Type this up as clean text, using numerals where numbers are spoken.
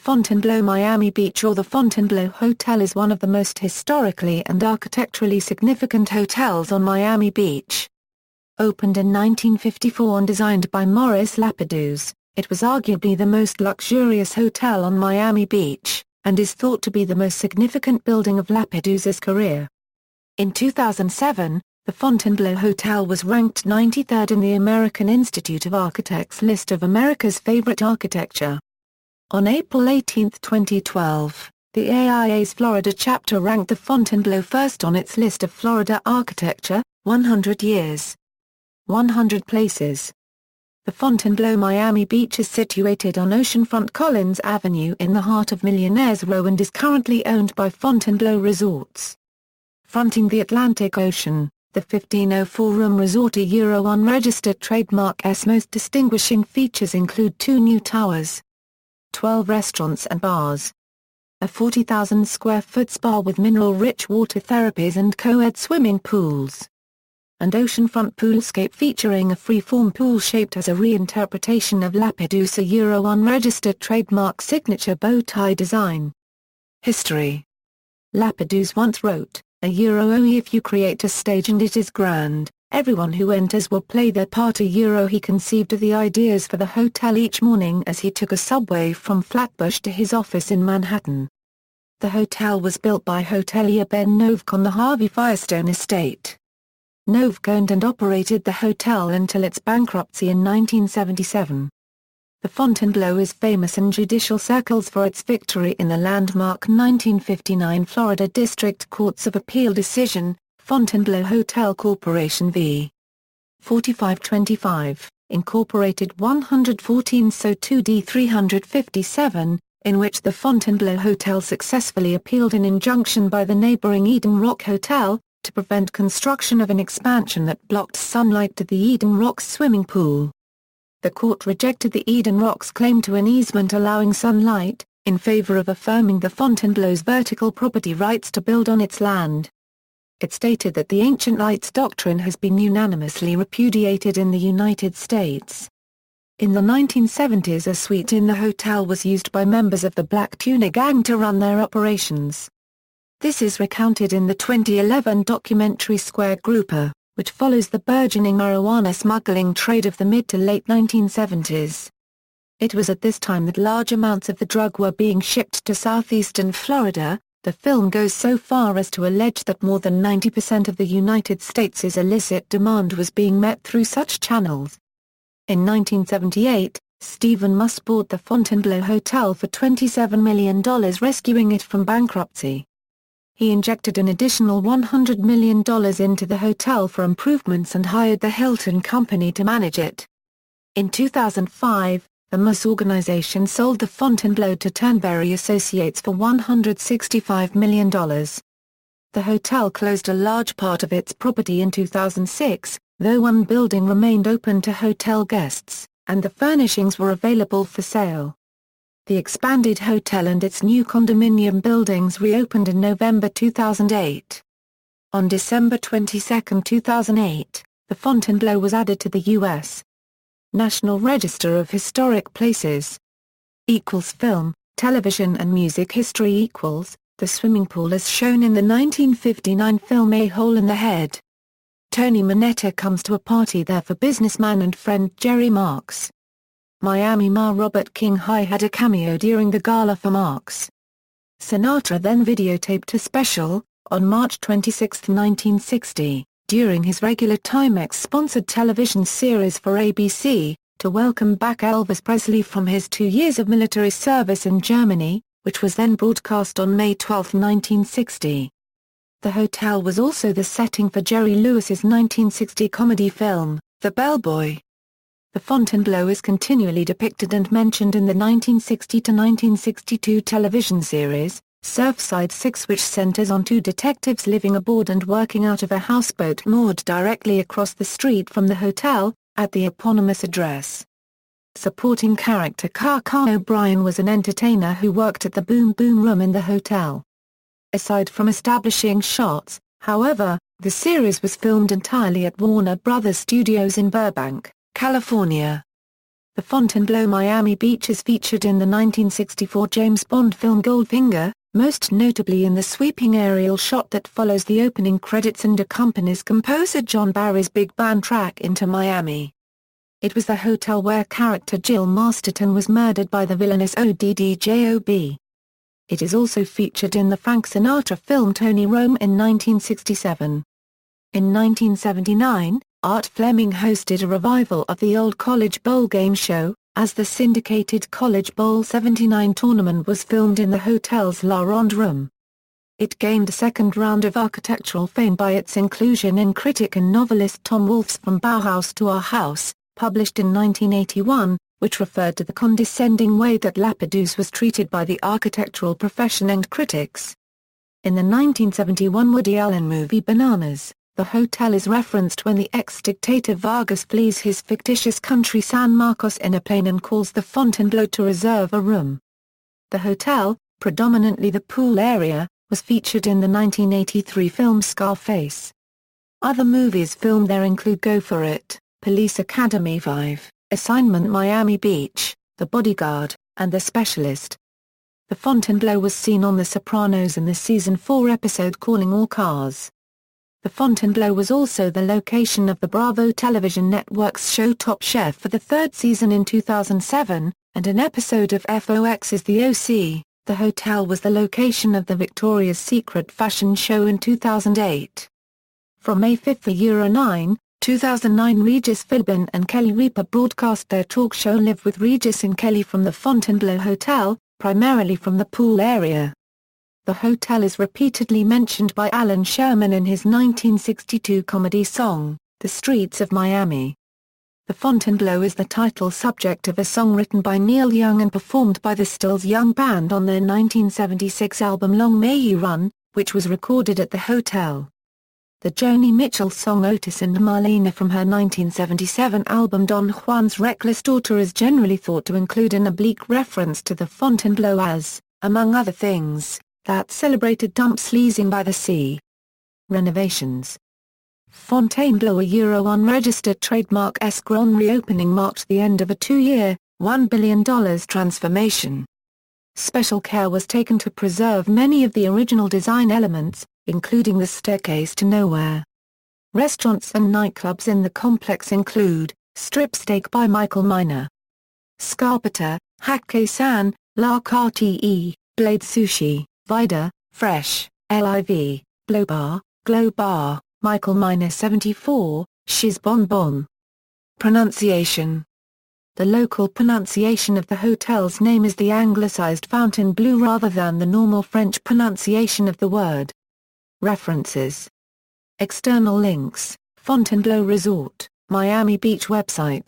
Fontainebleau Miami Beach or the Fontainebleau Hotel is one of the most historically and architecturally significant hotels on Miami Beach. Opened in 1954 and designed by Morris Lapidus, it was arguably the most luxurious hotel on Miami Beach, and is thought to be the most significant building of Lapidus's career. In 2007, the Fontainebleau Hotel was ranked 93rd in the American Institute of Architects list of America's favorite architecture. On April 18, 2012, the AIA's Florida chapter ranked the Fontainebleau first on its list of Florida architecture, 100 years. 100 places. The Fontainebleau Miami Beach is situated on oceanfront Collins Avenue in the heart of Millionaire's Row and is currently owned by Fontainebleau Resorts. Fronting the Atlantic Ocean, the 1504-room resort unregistered trademark's most distinguishing features include 2 new towers, 12 restaurants and bars, a 40,000-square-foot spa with mineral-rich water therapies and co-ed swimming pools, and oceanfront poolscape featuring a free-form pool shaped as a reinterpretation of Lapidus' unregistered trademark signature bow tie design. History. Lapidus once wrote, only if you create a stage and it is grand, everyone who enters will play their part. He conceived of the ideas for the hotel each morning as he took a subway from Flatbush to his office in Manhattan. The hotel was built by hotelier Ben Novick on the Harvey Firestone estate. Novick owned and operated the hotel until its bankruptcy in 1977. The Fontainebleau is famous in judicial circles for its victory in the landmark 1959 Florida District Courts of Appeal decision, Fontainebleau Hotel Corporation v. 4525, Incorporated 114 So 2D 357, in which the Fontainebleau Hotel successfully appealed an injunction by the neighboring Eden Rock Hotel, to prevent construction of an expansion that blocked sunlight to the Eden Rocks swimming pool. The court rejected the Eden Rocks' claim to an easement allowing sunlight, in favor of affirming the Fontainebleau's vertical property rights to build on its land. It stated that the ancient lights doctrine has been unanimously repudiated in the United States. In the 1970s, a suite in the hotel was used by members of the Black Tuna Gang to run their operations. This is recounted in the 2011 documentary Square Grouper, which follows the burgeoning marijuana smuggling trade of the mid to late 1970s. It was at this time that large amounts of the drug were being shipped to southeastern Florida. The film goes so far as to allege that more than 90% of the United States' illicit demand was being met through such channels. In 1978, Stephen Musk bought the Fontainebleau Hotel for $27 million, rescuing it from bankruptcy. He injected an additional $100 million into the hotel for improvements and hired the Hilton Company to manage it. In 2005, the Musk organization sold the Fontainebleau to Turnberry Associates for $165 million. The hotel closed a large part of its property in 2006, though one building remained open to hotel guests, and the furnishings were available for sale. The expanded hotel and its new condominium buildings reopened in November 2008. On December 22, 2008, the Fontainebleau was added to the U.S. National Register of Historic Places. Film, television and music history. The swimming pool as shown in the 1959 film A Hole in the Head. Tony Manetta comes to a party there for businessman and friend Jerry Marks. Miami Ma Robert King High had a cameo during the gala for Marks. Sinatra then videotaped a special, on March 26, 1960, during his regular Timex-sponsored television series for ABC, to welcome back Elvis Presley from his 2 years of military service in Germany, which was then broadcast on May 12, 1960. The hotel was also the setting for Jerry Lewis's 1960 comedy film, The Bellboy. The Fontainebleau is continually depicted and mentioned in the 1960-1962 television series, Surfside 6, which centers on 2 detectives living aboard and working out of a houseboat moored directly across the street from the hotel, at the eponymous address. Supporting character Kaka O'Brien was an entertainer who worked at the Boom Boom Room in the hotel. Aside from establishing shots, however, the series was filmed entirely at Warner Brothers Studios in Burbank, California. The Fontainebleau Miami Beach is featured in the 1964 James Bond film Goldfinger, most notably in the sweeping aerial shot that follows the opening credits and accompanies composer John Barry's big band track Into Miami. It was the hotel where character Jill Masterton was murdered by the villainous ODD-JOB. It is also featured in the Frank Sinatra film Tony Rome in 1967. In 1979, Art Fleming hosted a revival of the old College Bowl game show, as the syndicated College Bowl 79 tournament was filmed in the hotel's La Ronde Room. It gained a second round of architectural fame by its inclusion in critic and novelist Tom Wolfe's From Bauhaus to Our House, published in 1981, which referred to the condescending way that Lapidus was treated by the architectural profession and critics. In the 1971 Woody Allen movie Bananas, the hotel is referenced when the ex-dictator Vargas flees his fictitious country San Marcos in a plane and calls the Fontainebleau to reserve a room. The hotel, predominantly the pool area, was featured in the 1983 film Scarface. Other movies filmed there include Go For It, Police Academy 5, Assignment Miami Beach, The Bodyguard, and The Specialist. The Fontainebleau was seen on The Sopranos in the season 4 episode Calling All Cars. The Fontainebleau was also the location of the Bravo television network's show Top Chef for the third season in 2007, and an episode of FOX's The O.C. The hotel was the location of the Victoria's Secret fashion show in 2008. From May 5 for Euro 9, 2009 Regis Philbin and Kelly Ripa broadcast their talk show Live with Regis and Kelly from the Fontainebleau Hotel, primarily from the pool area. The hotel is repeatedly mentioned by Alan Sherman in his 1962 comedy song, The Streets of Miami. The Fontainebleau is the title subject of a song written by Neil Young and performed by the Stills Young Band on their 1976 album Long May You Run, which was recorded at the hotel. The Joni Mitchell song Otis and Marlena from her 1977 album Don Juan's Reckless Daughter is generally thought to include an oblique reference to the Fontainebleau as, among other things, that celebrated dump sleazing by the sea. Renovations. Fontainebleau, a Euro unregistered trademark escrow reopening marked the end of a 2-year, $1 billion transformation. Special care was taken to preserve many of the original design elements, including the staircase to nowhere. Restaurants and nightclubs in the complex include, Strip Steak by Michael Miner, Scarpata, Hakke-san, La Carte, Blade Sushi, Vida, Fresh, LIV, Blow Bar, Glow Bar, Michael Miner 74, Shiz Bon Bon. Pronunciation. The local pronunciation of the hotel's name is the anglicized Fontainebleau rather than the normal French pronunciation of the word. References. External links, Fontainebleau Resort, Miami Beach website.